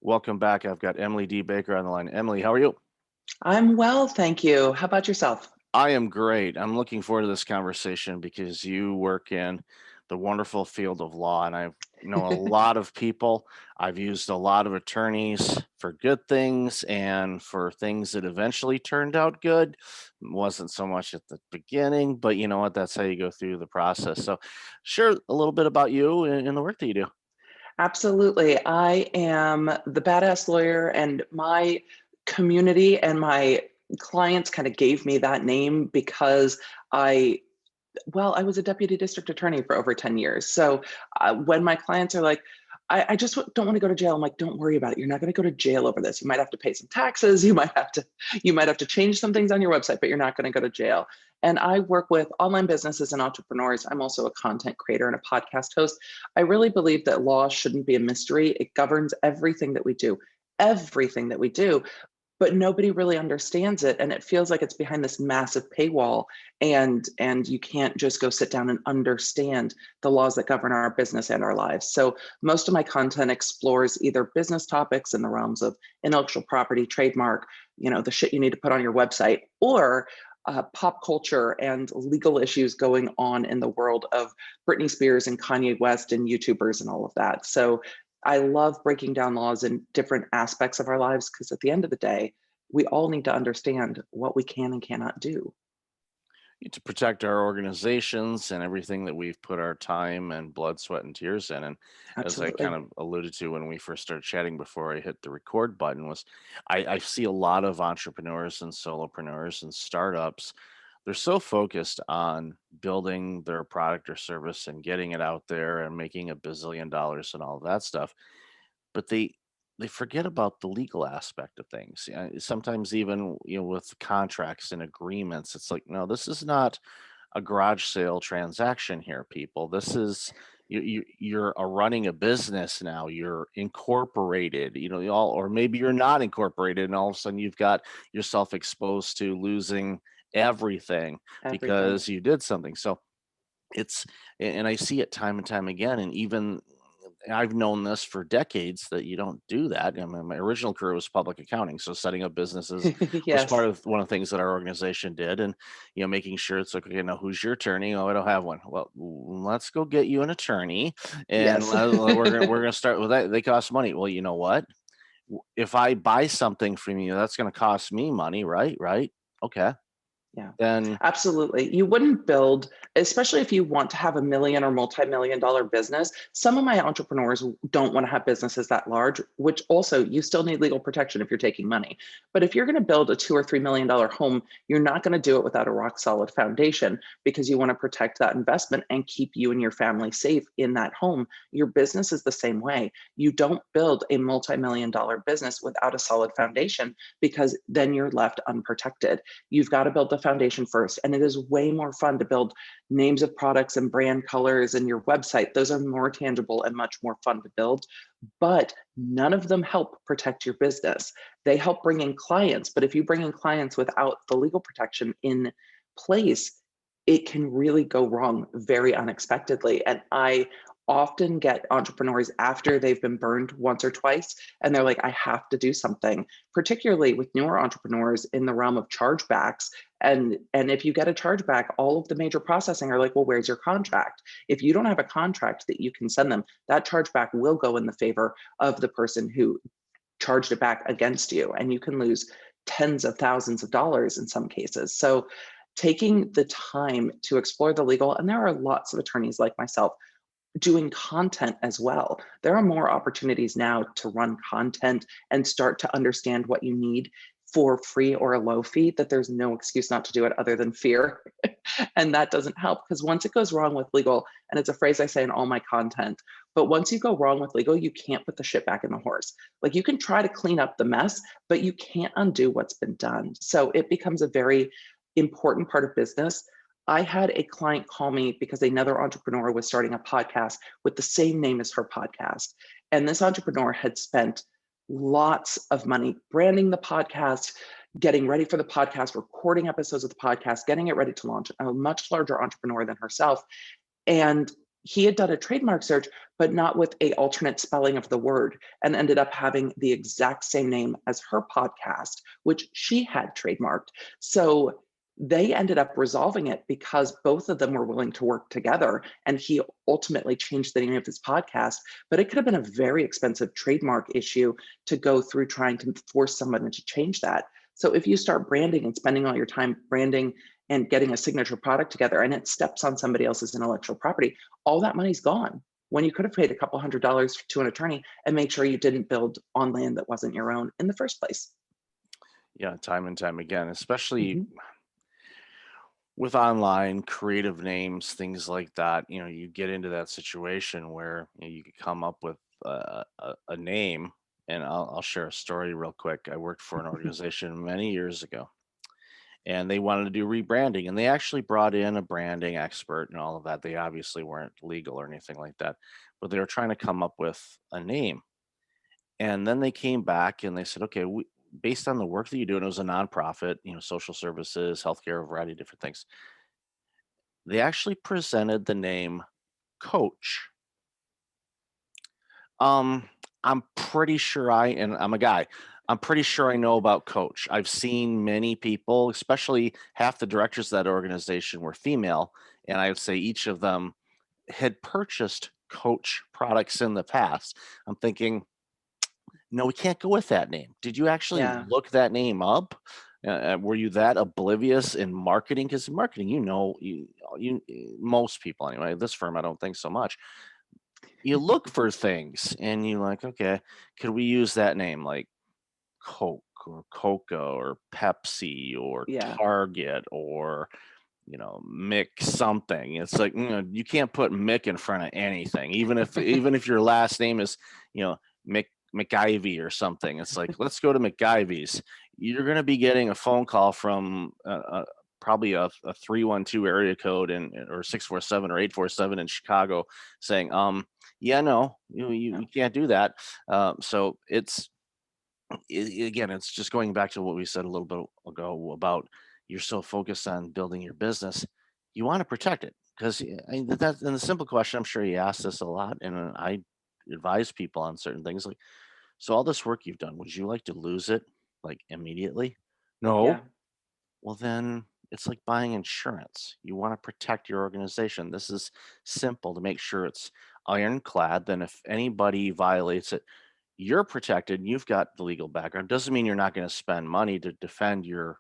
Welcome back. I've got Emily D. Baker on the line. Emily, how are you? I'm well, thank you. How about yourself? I am great. I'm looking forward to this conversation because you work in the wonderful field of law, and I know a lot of people. I've used a lot of attorneys for good things and for things that eventually turned out good. Wasn't so much at the beginning, but you know what? That's how you go through the process. So, share a little bit about you and the work that you do. Absolutely. I am the badass lawyer, and my community and my clients kind of gave me that name because I I was a deputy district attorney for over 10 years. So when my clients are like, I just don't want to go to jail. I'm like, don't worry about it. You're not going to go to jail over this. You might have to pay some taxes. You might have to change some things on your website, but you're not going to go to jail. And I work with online businesses and entrepreneurs. I'm also a content creator and a podcast host. I really believe that law shouldn't be a mystery. It governs everything that we do, but nobody really understands it, and it feels like it's behind this massive paywall, and you can't just go sit down and understand the laws that govern our business and our lives. So most of my content explores either business topics in the realms of intellectual property, trademark, the shit you need to put on your website, or pop culture and legal issues going on in the world of Britney Spears and Kanye West and YouTubers and all of that. So I love breaking down laws in different aspects of our lives because at the end of the day, we all need to understand what we can and cannot do. To protect our organizations and everything that we've put our time and blood, sweat, and tears in. And as I kind Absolutely. of alluded to when we first started chatting before I hit the record button, was I see a lot of entrepreneurs and solopreneurs and startups. They're so focused on building their product or service and getting it out there and making $1 billion and all of that stuff, but they forget about the legal aspect of things. Sometimes even with contracts and agreements, it's like, no, this is not a garage sale transaction here, people. This is you're running a business now. You're incorporated, all, or maybe you're not incorporated, and all of a sudden you've got yourself exposed to losing everything Everything. because you did something. So it's and I see it time and time again, and even I've known this for decades that you don't do that. I mean, my original career was public accounting, so setting up businesses was part Yes. of one of the things that our organization did, and making sure it's like, okay, now who's your attorney? Oh, I don't have one. Well, let's go get you an attorney, and Yes. we're gonna start with that. They cost money. Well, you know what? If I buy something from you, that's gonna cost me money, right? Right? Okay, Yeah, then absolutely. You wouldn't build, especially if you want to have a million or multi-million dollar business. Some of my entrepreneurs don't want to have businesses that large, which also you still need legal protection if you're taking money. But if you're going to build a $2 or $3 million home, you're not going to do it without a rock solid foundation because you want to protect that investment and keep you and your family safe in that home. Your business is the same way. You don't build a multi-million dollar business without a solid foundation because then you're left unprotected. You've got to build the foundation first. And it is way more fun to build names of products and brand colors and your website. Those are more tangible and much more fun to build, but none of them help protect your business. They help bring in clients, but if you bring in clients without the legal protection in place, it can really go wrong very unexpectedly. And I often get entrepreneurs after they've been burned once or twice, and they're like, I have to do something, particularly with newer entrepreneurs in the realm of chargebacks. And if you get a chargeback, all of the major processing are like, well, where's your contract? If you don't have a contract that you can send them, that chargeback will go in the favor of the person who charged it back against you, and you can lose tens of thousands of dollars in some cases. So taking the time to explore the legal, and there are lots of attorneys like myself doing content as well. There are more opportunities now to run content and start to understand what you need for free or a low fee, that there's no excuse not to do it other than fear. And that doesn't help because once it goes wrong with legal, and it's a phrase I say in all my content, but once you go wrong with legal, you can't put the shit back in the horse. Like you can try to clean up the mess, but you can't undo what's been done. So it becomes a very important part of business. I had a client call me because another entrepreneur was starting a podcast with the same name as her podcast. And this entrepreneur had spent lots of money branding the podcast, getting ready for the podcast, recording episodes of the podcast, getting it ready to launch, a much larger entrepreneur than herself. And he had done a trademark search, but not with a alternate spelling of the word, and ended up having the exact same name as her podcast, which she had trademarked. So they ended up resolving it because both of them were willing to work together. And he ultimately changed the name of his podcast, but it could have been a very expensive trademark issue to go through trying to force someone to change that. So if you start branding and spending all your time branding and getting a signature product together and it steps on somebody else's intellectual property, all that money's gone when you could have paid a couple $100s to an attorney and made sure you didn't build on land that wasn't your own in the first place. Yeah, time and time again, especially Mhm. with online creative names, things like that. You get into that situation where you could come up with a name. And I'll share a story real quick. I worked for an organization many years ago, and they wanted to do rebranding, and they actually brought in a branding expert and all of that. They obviously weren't legal or anything like that, but they were trying to come up with a name. And then they came back and they said, okay, based on the work that you do, and it was a nonprofit, social services, healthcare, a variety of different things. They actually presented the name Coach. Um, I'm pretty sure and I'm a guy. I'm pretty sure I know about Coach. I've seen many people, especially half the directors of that organization were female, and I would say each of them had purchased Coach products in the past. I'm thinking, no, we can't go with that name. Did you actually Yeah. look that name up? Were you that oblivious in marketing? Because marketing, most people anyway. This firm, I don't think so much. You look for things, and you like, okay, could we use that name like Coke or Coca or Pepsi or Yeah. Target or Mick something. It's like, you can't put Mick in front of anything, even if your last name is, Mick McIvy or something. It's like, let's go to McIvy's. You're going to be getting a phone call from probably a 312 area code or 647 or 847 in Chicago saying, yeah, no, you can't do that. So again, it's just going back to what we said a little bit ago about you're so focused on building your business, you want to protect it because that's and the simple question. I'm sure you ask this a lot, and I advise people on certain things like, so all this work you've done, would you like to lose it like immediately? Yeah. No. Well, then it's like buying insurance. You want to protect your organization. This is simple to make sure it's ironclad. Then if anybody violates it, you're protected. You've got the legal background. Doesn't mean you're not going to spend money to defend your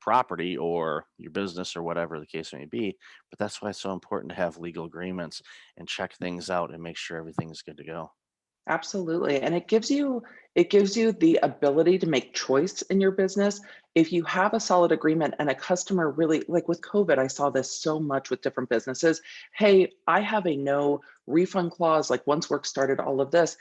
property or your business or whatever the case may be. But that's why it's so important to have legal agreements and check things out and make sure everything's good to go. Absolutely. And it gives you the ability to make choice in your business. If you have a solid agreement and a customer really like with COVID, I saw this so much with different businesses. Hey, I have a no refund clause. Like once work started, all of this.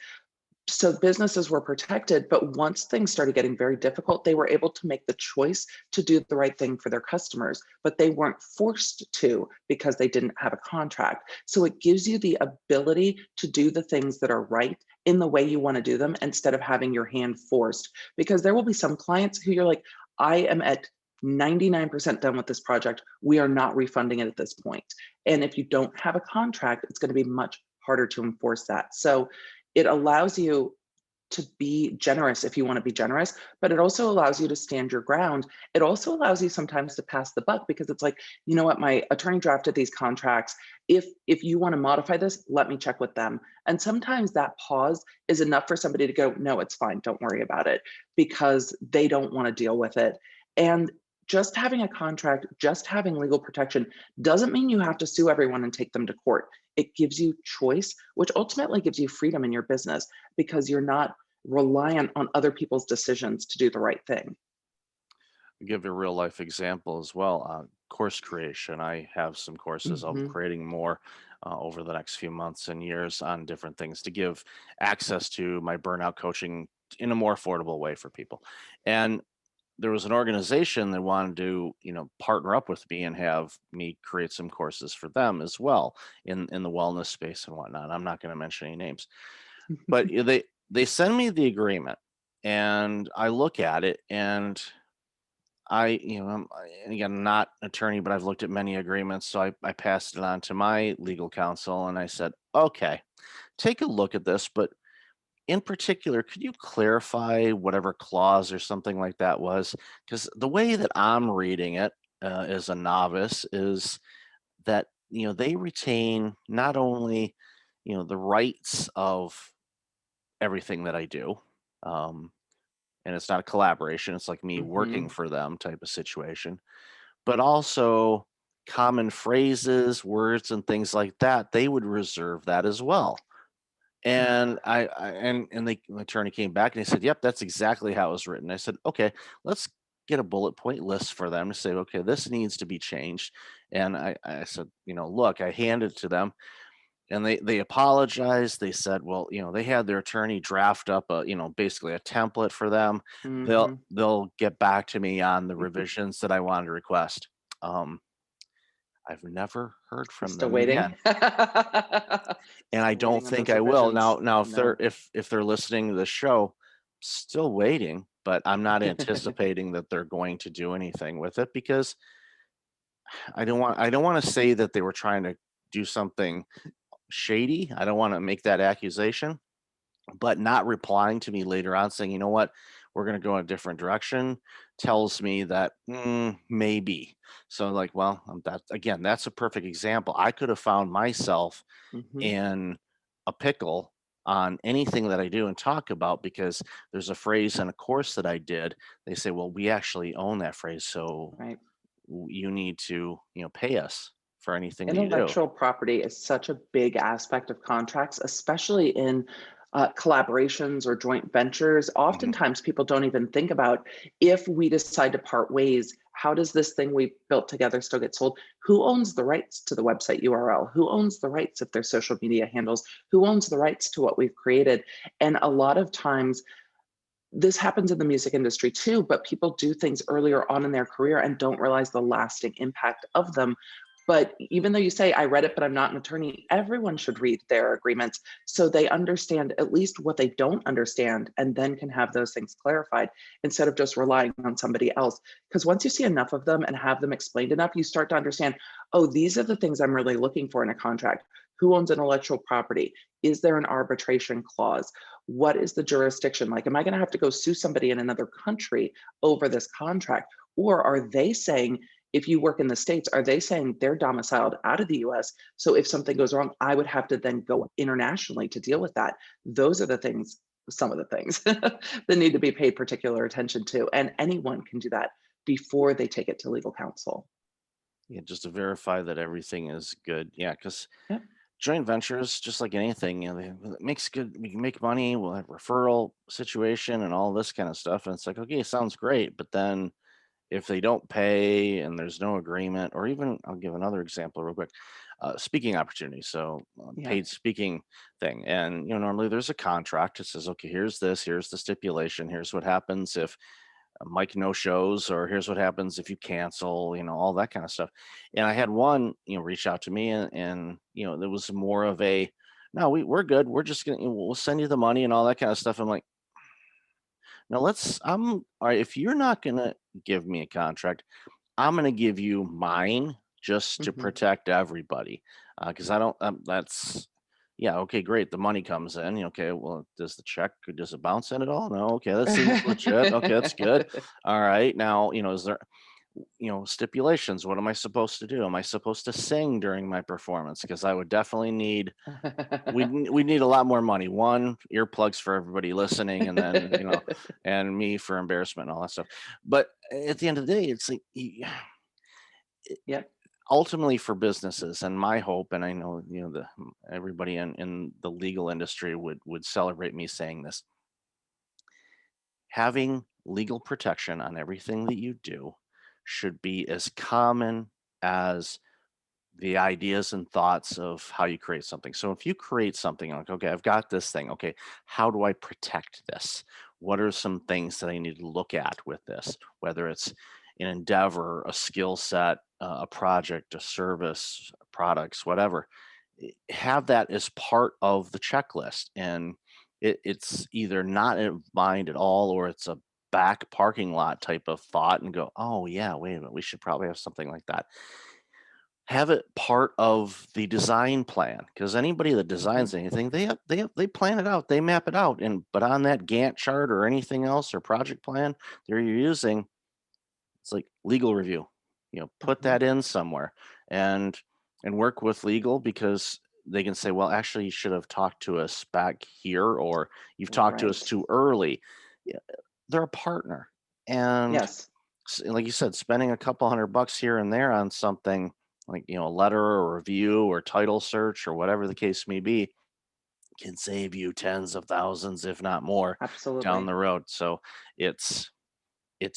So businesses were protected, but once things started getting very difficult, they were able to make the choice to do the right thing for their customers, but they weren't forced to because they didn't have a contract. So it gives you the ability to do the things that are right in the way you want to do them instead of having your hand forced. Because there will be some clients who you're like, I am at 99% done with this project. We are not refunding it at this point. And if you don't have a contract, it's going to be much harder to enforce that. So it allows you to be generous if you want to be generous, but it also allows you to stand your ground. It also allows you sometimes to pass the buck because it's like, you know what, my attorney drafted these contracts. If you want to modify this, let me check with them. And sometimes that pause is enough for somebody to go, no, it's fine, don't worry about it, because they don't want to deal with it. And just having a contract, just having legal protection doesn't mean you have to sue everyone and take them to court. It gives you choice, which ultimately gives you freedom in your business because you're not reliant on other people's decisions to do the right thing. I'll give you a real life example as well. Course creation. I have some courses. I'll be Mhm. creating more over the next few months and years on different things to give access to my burnout coaching in a more affordable way for people. And there was an organization that wanted to, partner up with me and have me create some courses for them as well in the wellness space and whatnot. I'm not going to mention any names, but they send me the agreement, and I look at it, and and again, I'm not an attorney, but I've looked at many agreements. So I passed it on to my legal counsel and I said, okay, take a look at this. But in particular, could you clarify whatever clause or something like that was? Because the way that I'm reading it as a novice is that, they retain not only, the rights of everything that I do. Um, and it's not a collaboration. It's like me working Hmm. for them type of situation, but also common phrases, words, and things like that. They would reserve that as well. And and the attorney came back and he said, "Yep, that's exactly how it was written." I said, "Okay, let's get a bullet point list for them to say, okay, this needs to be changed." And I said, look, I handed it to them, and they apologized. They said, well, they had their attorney draft up a, basically a template for them. They'll Hmm. they'll get back to me on the revisions that I wanted to request. Um, I've never heard from Still them waiting. again, and I Still don't waiting on think those I will. revisions. Now if they're No. if they're listening to the show, still waiting, but I'm not anticipating that they're going to do anything with it because I don't want to say that they were trying to do something shady. I don't want to make that accusation, but not replying to me later on saying, "You know what? We're going to go in a different direction," tells me that maybe. So like, well, that again, that's a perfect example. I could have found myself Hmm. in a pickle on anything that I do and talk about because there's a phrase in a course that I did. They say, "Well, we actually own that phrase, so Right. you need to, pay us for anything that you do." Intellectual property is such a big aspect of contracts, especially in collaborations or joint ventures. Mhm. Oftentimes, people don't even think about if we decide to part ways, how does this thing we built together still get sold? Who owns the rights to the website URL? Who owns the rights if there's social media handles? Who owns the rights to what we've created? And a lot of times, this happens in the music industry too, but people do things earlier on in their career and don't realize the lasting impact of them. But even though you say, I read it, but I'm not an attorney, everyone should read their agreements so they understand at least what they don't understand and then can have those things clarified instead of just relying on somebody else. Because once you see enough of them and have them explained enough, you start to understand, oh, these are the things I'm really looking for in a contract. Who owns intellectual property? Is there an arbitration clause? What is the jurisdiction like? Am I going to have to go sue somebody in another country over this contract? Or are they saying, if you work in the States, are they saying they're domiciled out of the US? So if something goes wrong, I would have to then go internationally to deal with that. Those are the things, some of the things that need to be paid particular attention to. And anyone can do that before they take it to legal counsel. Yeah, just to verify that everything is good. Yeah, because Yep. joint ventures, just like anything, it makes good. We can make money. We'll have referral situation and all this kind of stuff. And it's like, okay, sounds great, but then if they don't pay and there's no agreement, or even I'll give another example real quick. Speaking opportunity, so Yeah. paid speaking thing, and normally there's a contract. It says, okay, here's this, here's the stipulation, here's what happens if Mike no shows, or here's what happens if you cancel, all that kind of stuff. And I had one, reach out to me, and there was more of a, no, we're good. We're just gonna, we'll send you the money and all that kind of stuff. I'm like, now all right, if you're not gonna give me a contract, I'm gonna give you mine just to Hmm. protect everybody. Because I don't, that's, yeah, okay, great. The money comes in. Okay, well, does the check, does it bounce in at all? No. Okay, that seems legit. Okay, that's good. All right. Now, is there, stipulations? What am I supposed to do? Am I supposed to sing during my performance? Because I would definitely need, we need a lot more money. One, earplugs for everybody listening, and then, and me for embarrassment and all that stuff. But at the end of the day, it's like, Yep. ultimately for businesses, and my hope, and I know, everybody in the legal industry would celebrate me saying this, having legal protection on everything that you do should be as common as the ideas and thoughts of how you create something. So if you create something like, okay, I've got this thing, okay, how do I protect this? What are some things that I need to look at with this? Whether it's an endeavor, a skill set, a project, a service, products, whatever. Have that as part of the checklist. And it's either not in mind at all, or it's a back parking lot type of thought and go, oh yeah, wait a minute, we should probably have something like that. Have it part of the design plan, because anybody that Mhm. designs anything, they plan it out, they map it out, and but on that Gantt chart or anything else or project plan that you're using, it's like legal review. Put Mhm. that in somewhere and work with legal, because they can say, well, actually, you should have talked to us back here, or you've talked to us Right. too early. Yeah, they're a partner, and Yes. like you said, spending a couple $100 here and there on something like, a letter or review or title search or whatever the case may be, can save you tens of thousands, if not more, down Absolutely. the road. So it's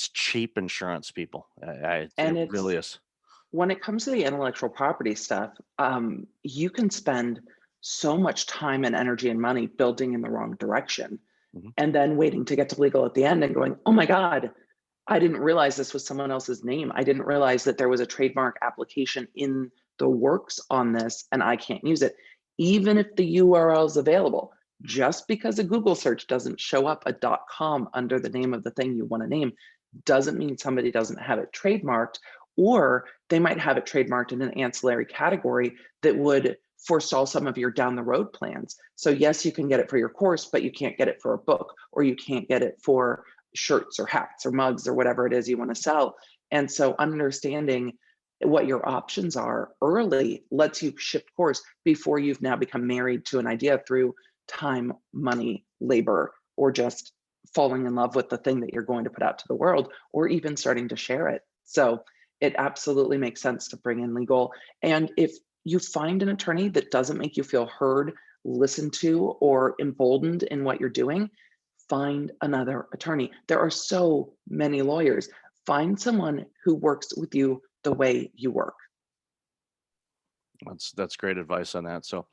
cheap insurance, people. It And really it's is. when it comes to the intellectual property stuff, you can spend so much time and energy and money building in the wrong direction Mhm. and then waiting to get to legal at the end and going, oh my God, I didn't realize this was someone else's name. I didn't realize that there was a trademark application in the works on this and I can't use it. Even if the URL is available, just because a Google search doesn't show up a .com under the name of the thing you want to name doesn't mean somebody doesn't have it trademarked, or they might have it trademarked in an ancillary category that would forestall some of your down the road plans. So yes, you can get it for your course, but you can't get it for a book, or you can't get it for shirts or hats or mugs or whatever it is you want to sell. And so understanding what your options are early lets you shift course before you've now become married to an idea through time, money, labor, or just falling in love with the thing that you're going to put out to the world, or even starting to share it. So it absolutely makes sense to bring in legal. And if you find an attorney that doesn't make you feel heard, listened to, or emboldened in what you're doing, find another attorney. There are so many lawyers. Find someone who works with you the way you work. That's great advice on that. So,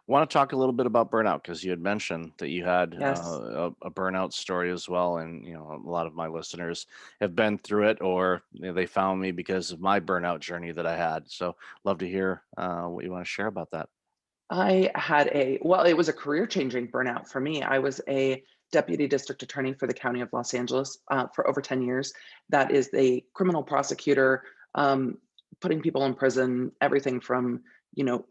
want to talk a little bit about burnout, because you had mentioned that you had Yes. a burnout story as well, and a lot of my listeners have been through it, or they found me because of my burnout journey that I had. So, love to hear what you want to share about that. I had well, it was a career changing burnout for me. I was a deputy district attorney for the county of Los Angeles for over 10 years. That is a criminal prosecutor, um, putting people in prison, everything from,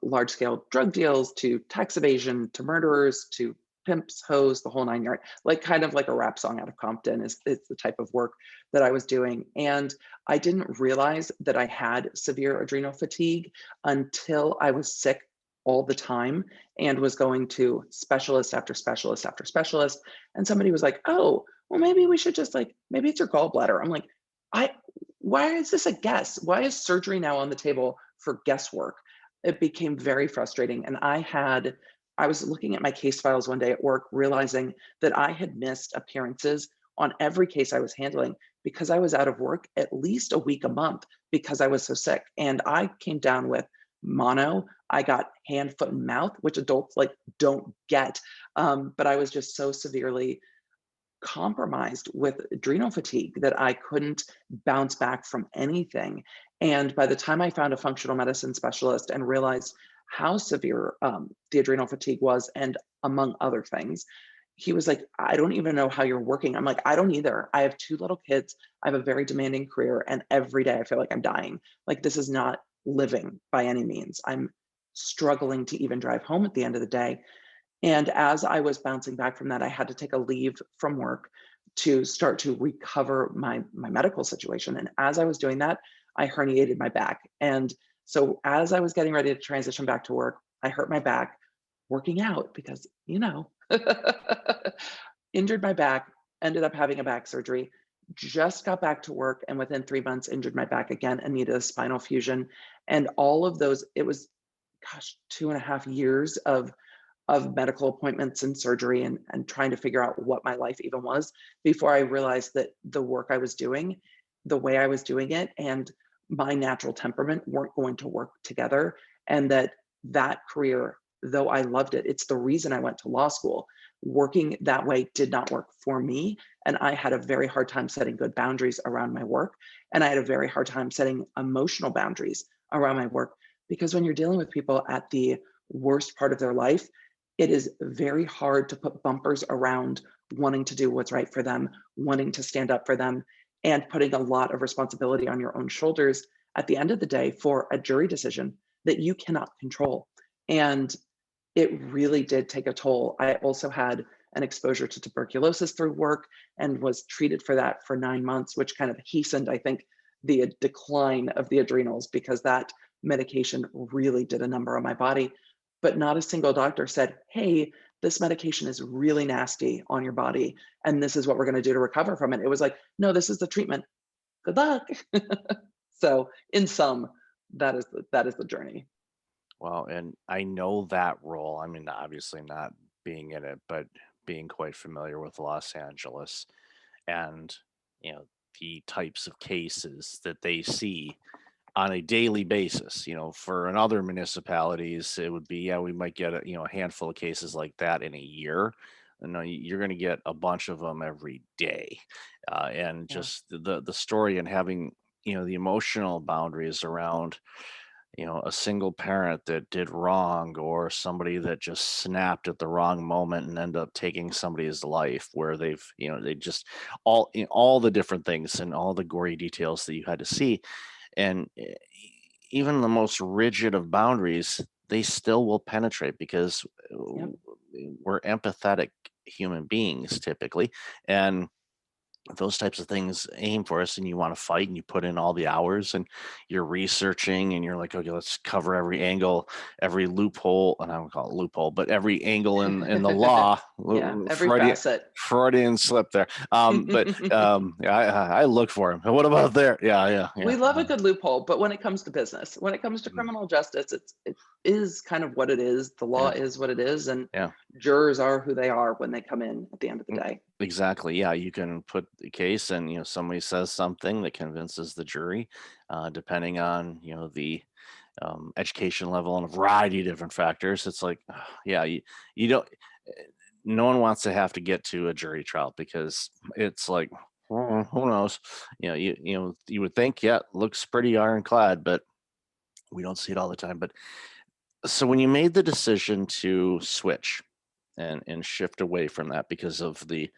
large scale drug deals to tax evasion to murderers to pimps, hoes, the whole nine yard, like kind of like a rap song out of Compton is the type of work that I was doing. And I didn't realize that I had severe adrenal fatigue until I was sick all the time and was going to specialist after specialist after specialist. And somebody was like, oh, well, maybe we should just like, maybe it's your gallbladder. I'm like, I, why is this a guess? Why is surgery now on the table for guesswork? It became very frustrating. And I was looking at my case files one day at work, realizing that I had missed appearances on every case I was handling because I was out of work at least a week a month because I was so sick. And I came down with mono. I got hand, foot, and mouth, which adults like don't get. But I was just so severely compromised with adrenal fatigue that I couldn't bounce back from anything. And by the time I found a functional medicine specialist and realized how severe the adrenal fatigue was, and among other things, he was like, I don't even know how you're working. I'm like, I don't either. I have two little kids. I have a very demanding career. And every day I feel like I'm dying. Like, this is not living by any means. I'm struggling to even drive home at the end of the day. And as I was bouncing back from that, I had to take a leave from work to start to recover my medical situation. And as I was doing that, I herniated my back. And so as I was getting ready to transition back to work, I hurt my back working out because, injured my back, ended up having a back surgery, just got back to work, and within 3 months, injured my back again and needed a spinal fusion. And all of those, it was, gosh, 2.5 years of medical appointments and surgery and trying to figure out what my life even was before I realized that the work I was doing, the way I was doing it, and my natural temperament weren't going to work together. And that career, though I loved it, it's the reason I went to law school. Working that way did not work for me. And I had a very hard time setting good boundaries around my work. And I had a very hard time setting emotional boundaries around my work because when you're dealing with people at the worst part of their life, it is very hard to put bumpers around wanting to do what's right for them, wanting to stand up for them, and putting a lot of responsibility on your own shoulders at the end of the day for a jury decision that you cannot control. And it really did take a toll. I also had an exposure to tuberculosis through work and was treated for that for 9 months, which kind of hastened, I think, the decline of the adrenals because that medication really did a number on my body. But not a single doctor said, hey, this medication is really nasty on your body, and this is what we're going to do to recover from it. It was like, no, this is the treatment. Good luck. So, in sum, that is the journey. Well, and I know that role. I mean, obviously not being in it, but being quite familiar with Los Angeles and, you know, the types of cases that they see on a daily basis. For in other municipalities, it would be, yeah, we might get a handful of cases like that in a year. And no, you're going to get a bunch of them every day. And Yeah. just the story and having, the emotional boundaries around a single parent that did wrong or somebody that just snapped at the wrong moment and end up taking somebody's life where they just all the different things and all the gory details that you had to see. And even the most rigid of boundaries, they still will penetrate because Yep. we're empathetic human beings typically. And those types of things aim for us, and you want to fight and you put in all the hours and you're researching and you're like, okay, let's cover every angle, every loophole, and I don't call it loophole, but every angle in the law. Yeah, every Freudian facet. Freudian slip there. But yeah, I look for him. What about there? Yeah, yeah, yeah. We love a good loophole, but when it comes to business, when it comes to Mm, criminal justice, it is kind of what it is. The law yeah, is what it is, and yeah. jurors are who they are when they come in at the end of the Mm, day. exactly. Yeah, you can put the case, and somebody says something that convinces the jury, depending on the education level and a variety of different factors. It's like, yeah, you don't. eh, No one wants to have to get to a jury trial because it's like, who knows? You would think, yeah, looks pretty ironclad, but we don't see it all the time. But so when you made the decision to switch and shift away from that because of the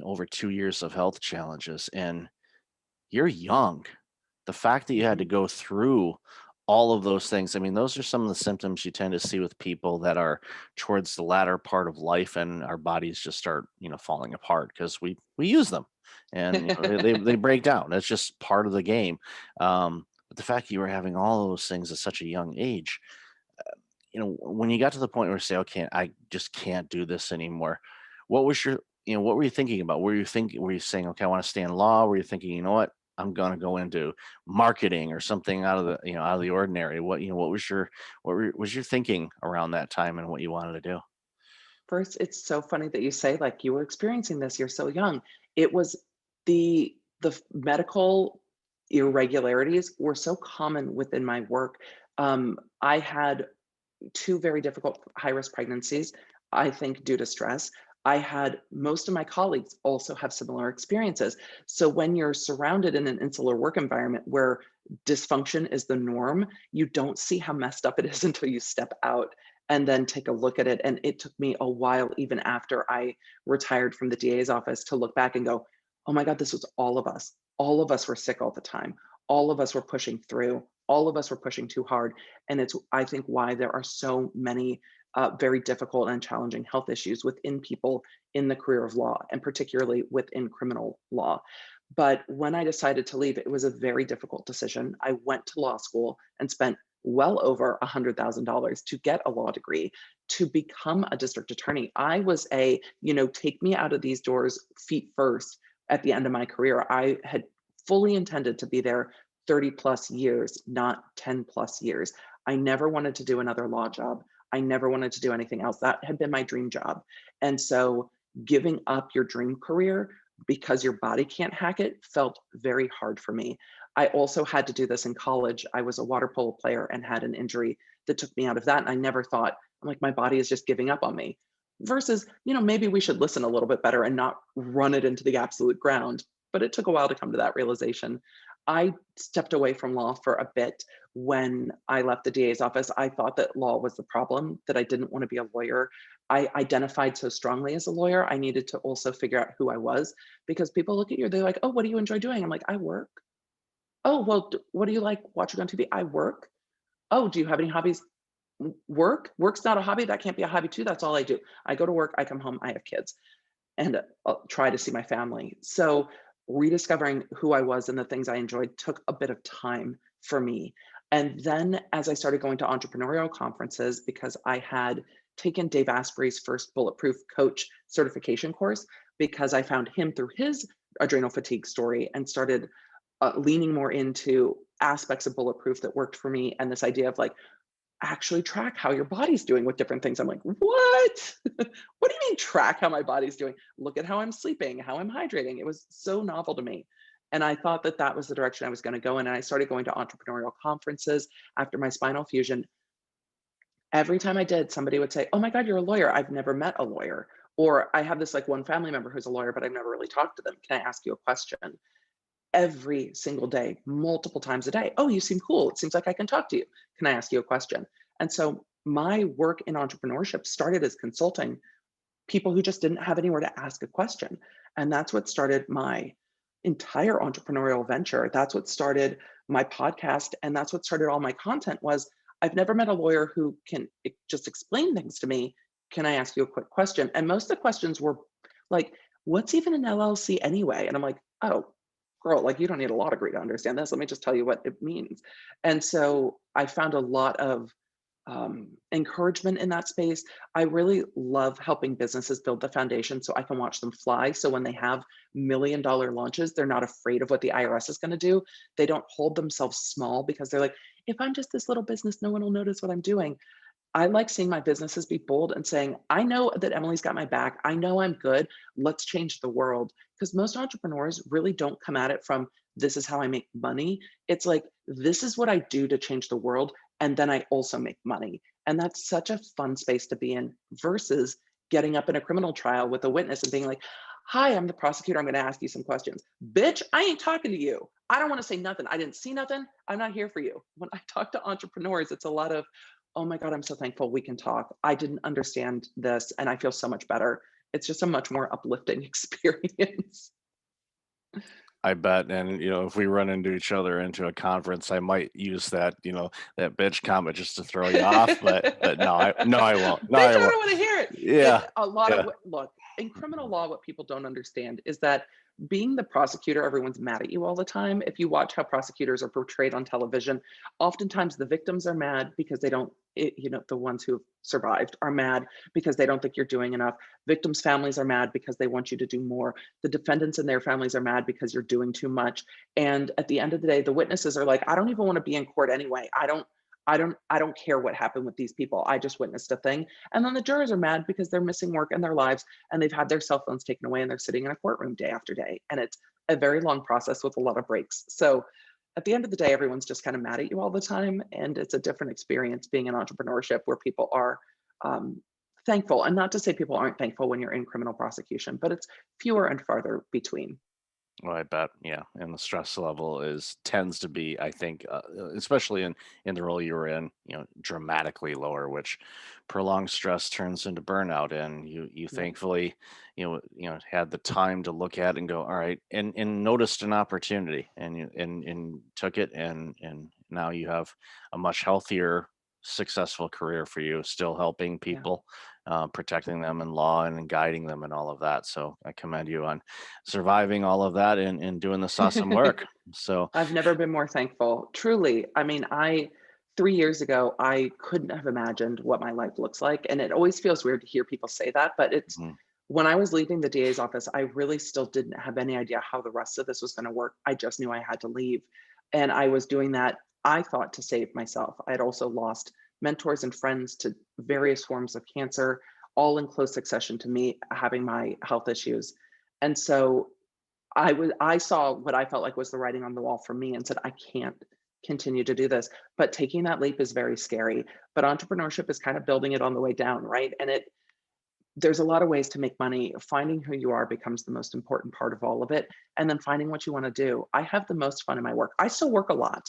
over 2 years of health challenges, and you're young, the fact that you had to Mhm. go through all of those things, I mean, those are some of the symptoms you tend to see with people that are towards the latter part of life, and our bodies just start falling apart because we use them, and they break down. That's just part of the game. But the fact that you were having all of those things at such a young age, when you got to the point where you say, okay, I just can't do this anymore, what were you thinking about? Were you saying, okay, I want to stay in law? Were you thinking, you know what, I'm going to go into marketing or something out of the ordinary? Was your thinking around that time and what you wanted to do? First, it's so funny that you say, like, you were experiencing this, you're so young. It was the medical irregularities were so common within my work. I had 2 very difficult high-risk pregnancies, I think due to stress. I had most of my colleagues also have similar experiences. So when you're surrounded in an insular work environment where dysfunction is the norm, you don't see how messed up it is until you step out and then take a look at it. And it took me a while, even after I retired from the DA's office, to look back and go, oh my God, this was all of us. All of us were sick all the time. All of us were pushing through. All of us were pushing too hard. And it's, I think, why there are so many very difficult and challenging health issues within people in the career of law, and particularly within criminal law. But when I decided to leave, it was a very difficult decision. I went to law school and spent well over $100,000 to get a law degree to become a district attorney. I was take me out of these doors feet first at the end of my career. I had fully intended to be there 30 plus years, not 10 plus years. I never wanted to do another law job. I never wanted to do anything else. That had been my dream job. And so giving up your dream career because your body can't hack it felt very hard for me. I also had to do this in college. I was a water polo player and had an injury that took me out of that. And I never thought, I'm like, my body is just giving up on me. Versus, maybe we should listen a little bit better and not run it into the absolute ground. But it took a while to come to that realization. I stepped away from law for a bit when I left the DA's office. I thought that law was the problem, that I didn't want to be a lawyer. I identified so strongly as a lawyer, I needed to also figure out who I was because people look at you, they're like, "Oh, what do you enjoy doing?" I'm like, "I work." "Oh, well, what do you like watching on TV?" "I work." "Oh, do you have any hobbies?" Work? Work's not a hobby. That can't be a hobby too. That's all I do. I go to work, I come home, I have kids, and try to see my family. So rediscovering who I was and the things I enjoyed took a bit of time for me. And then as I started going to entrepreneurial conferences, because I had taken Dave Asprey's first Bulletproof Coach certification course, because I found him through his adrenal fatigue story and started leaning more into aspects of Bulletproof that worked for me. And this idea of like, actually track how your body's doing with different things. I'm like, "What? What do you mean track how my body's doing? Look at how I'm sleeping, how I'm hydrating." It was so novel to me. And I thought that that was the direction I was going to go in. And I started going to entrepreneurial conferences after my spinal fusion. Every time I did, somebody would say, "Oh my God, you're a lawyer. I've never met a lawyer." Or I have this like one family member who's a lawyer, but I've never really talked to them. Can I ask you a question? Every single day, multiple times a day. "Oh, you seem cool. It seems like I can talk to you. Can I ask you a question?" And so my work in entrepreneurship started as consulting people who just didn't have anywhere to ask a question. And that's what started my entire entrepreneurial venture. That's what started my podcast. And that's what started all my content was I've never met a lawyer who can just explain things to me. Can I ask you a quick question? And most of the questions were like, what's even an LLC anyway? And I'm like, oh, girl, like you don't need a law degree to understand this. Let me just tell you what it means. And so I found a lot of encouragement in that space. I really love helping businesses build the foundation so I can watch them fly. So when they have $1 million launches, they're not afraid of what the IRS is going to do. They don't hold themselves small because they're like, if I'm just this little business, no one will notice what I'm doing. I like seeing my businesses be bold and saying, I know that Emily's got my back. I know I'm good. Let's change the world. Because most entrepreneurs really don't come at it from, this is how I make money. It's like, this is what I do to change the world. And then I also make money. And that's such a fun space to be in versus getting up in a criminal trial with a witness and being like, hi, I'm the prosecutor. I'm going to ask you some questions. Bitch, I ain't talking to you. I don't want to say nothing. I didn't see nothing. I'm not here for you. When I talk to entrepreneurs, it's a lot of, oh my God, I'm so thankful we can talk. I didn't understand this and I feel so much better. It's just a much more uplifting experience. I bet. And, if we run into each other into a conference, I might use that, that bitch comment just to throw you off. But no, I won't. No, Bitch, I I won't. don't want to hear it. Yeah. A lot of Yeah. what, look, in criminal law, what people don't understand is that being the prosecutor, everyone's mad at you all the time. If you watch how prosecutors are portrayed on television, oftentimes the victims are mad because they don't, the ones who have survived are mad because they don't think you're doing enough. Victims' families are mad because they want you to do more. The defendants and their families are mad because you're doing too much. And at the end of the day, the witnesses are like, I don't even want to be in court anyway. I don't care what happened with these people. I just witnessed a thing. And then the jurors are mad because they're missing work in their lives and they've had their cell phones taken away and they're sitting in a courtroom day after day. And it's a very long process with a lot of breaks. So at the end of the day, everyone's just kind of mad at you all the time. And it's a different experience being in entrepreneurship where people are um, thankful. And not to say people aren't thankful when you're in criminal prosecution, but it's fewer and farther between. Well, I bet, yeah, and the stress level tends to be, I think, especially in the role you were in, dramatically lower, which prolonged stress turns into burnout. And you Yeah. thankfully, had the time to look at it and go, all right, and noticed an opportunity, and and took it, and now you have a much healthier, successful career for you, still helping Yeah. people, protecting them in law and guiding them and all of that. So I commend you on surviving all of that and doing this awesome work. So, I've never been more thankful. Truly. I mean, 3 years ago, I couldn't have imagined what my life looks like. And it always feels weird to hear people say that, but it's mhm, when I was leaving the DA's office, I really still didn't have any idea how the rest of this was going to work. I just knew I had to leave. And I was doing that, I thought, to save myself. I had also lost mentors and friends to various forms of cancer, all in close succession to me having my health issues. And so I saw what I felt like was the writing on the wall for me and said, I can't continue to do this. But taking that leap is very scary. But entrepreneurship is kind of building it on the way down, right? And there's a lot of ways to make money. Finding who you are becomes the most important part of all of it. And then finding what you want to do. I have the most fun in my work. I still work a lot.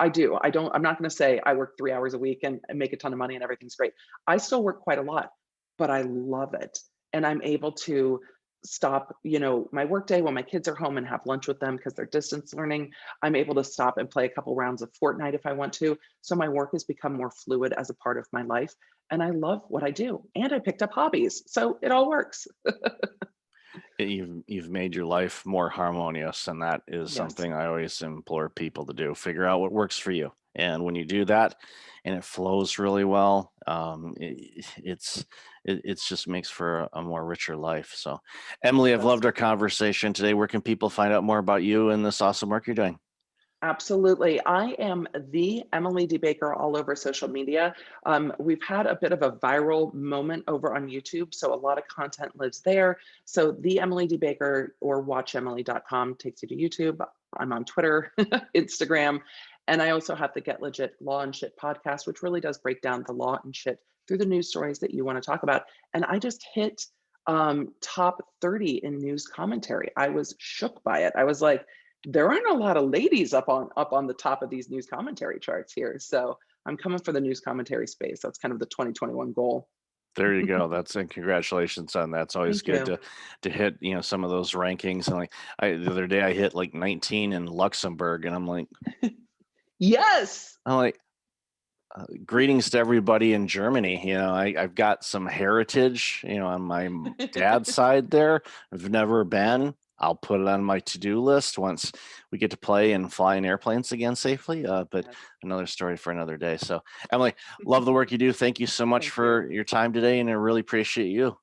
I do. I'm not going to say I work 3 hours a week and make a ton of money and everything's great. I still work quite a lot. but I love it. And I'm able to stop, my workday when my kids are home and have lunch with them because they're distance learning. I'm able to stop and play a couple rounds of Fortnite if I want to. So my work has become more fluid as a part of my life. And I love what I do. And I picked up hobbies. So it all works. You've made your life more harmonious, and that is Yes. something I always implore people to do. Figure out what works for you, and when you do that, and it flows really well, it's just makes for a more richer life. So, Emily, It I've does. loved our conversation today. Where can people find out more about you and this awesome work you're doing? Absolutely. I am the Emily D. Baker all over social media. We've had a bit of a viral moment over on YouTube, so a lot of content lives there. So the Emily D. Baker or watchemily.com takes you to YouTube. I'm on Twitter, Instagram, and I also have the Get Legit Law and Shit podcast, which really does break down the law and shit through the news stories that you want to talk about. And I just hit top 30 in news commentary. I was shook by it. I was like, there aren't a lot of ladies up on the top of these news commentary charts here. So I'm coming for the news commentary space. That's kind of the 2021 goal. There you go. That's and congratulations on that. It's always Thank good you. to hit, some of those rankings. And like the other day I hit like 19 in Luxembourg, and Yes. I'm like, greetings to everybody in Germany. I've got some heritage, on my dad's side there. I've never been. I'll put it on my to-do list once we get to play and fly in airplanes again safely. But Yes. another story for another day. So, Emily, love the work you do. Thank you so much Thank you. for your time today, and I really appreciate you.